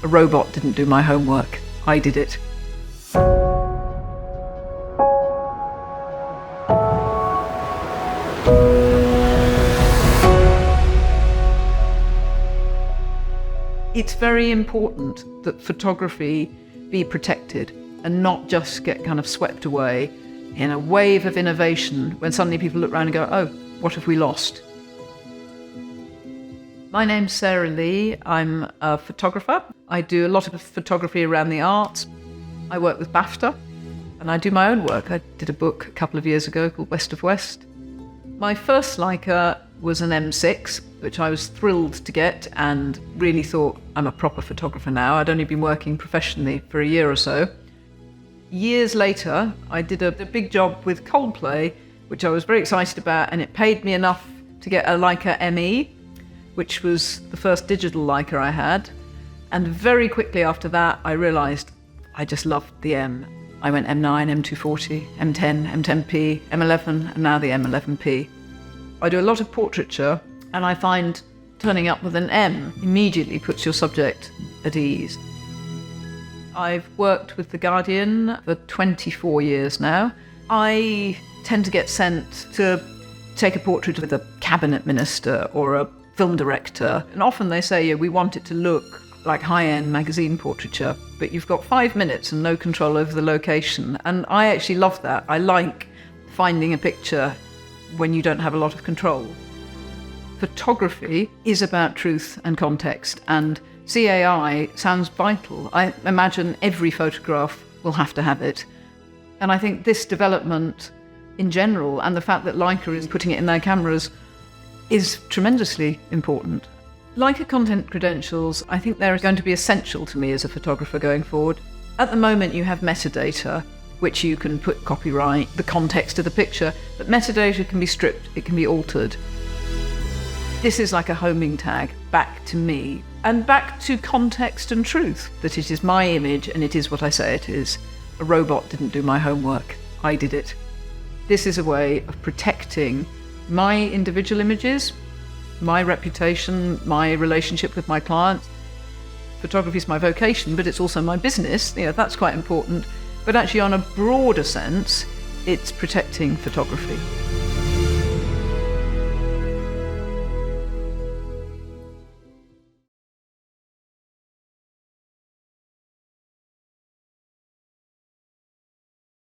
A robot didn't do my homework. I did it. It's very important that photography be protected and not just get kind of swept away in a wave of innovation when suddenly people look around and go, oh, what have we lost? My name's Sarah Lee. I'm a photographer. I do a lot of photography around the arts. I work with BAFTA and I do my own work. I did a book a couple of years ago called West of West. My first Leica was an M6, which I was thrilled to get and really thought I'm a proper photographer now. I'd only been working professionally for a year or so. Years later, I did a big job with Coldplay, which I was very excited about, and it paid me enough to get a Leica M, which was the first digital Leica I had. And very quickly after that, I realized I just loved the M. I went M9, M240, M10, M10-P, M11, and now the M11-P. I do a lot of portraiture, and I find turning up with an M immediately puts your subject at ease. I've worked with The Guardian for 24 years now. I tend to get sent to take a portrait with a cabinet minister or a film director, and often they say, yeah, we want it to look like high-end magazine portraiture, but you've got 5 minutes and no control over the location. And I actually love that. I like finding a picture when you don't have a lot of control. Photography is about truth and context, and CAI sounds vital. I imagine every photograph will have to have it. And I think this development in general, and the fact that Leica is putting it in their cameras, is tremendously important. Leica content credentials, I think they're going to be essential to me as a photographer going forward. At the moment you have metadata, which you can put copyright, the context of the picture, but metadata can be stripped, it can be altered. This is like a homing tag back to me, and back to context and truth, that it is my image and it is what I say it is. A robot didn't do my homework, I did it. This is a way of protecting my individual images, my reputation, my relationship with my clients. Photography is my vocation, but it's also my business. That's quite important. But actually, on a broader sense, it's protecting photography.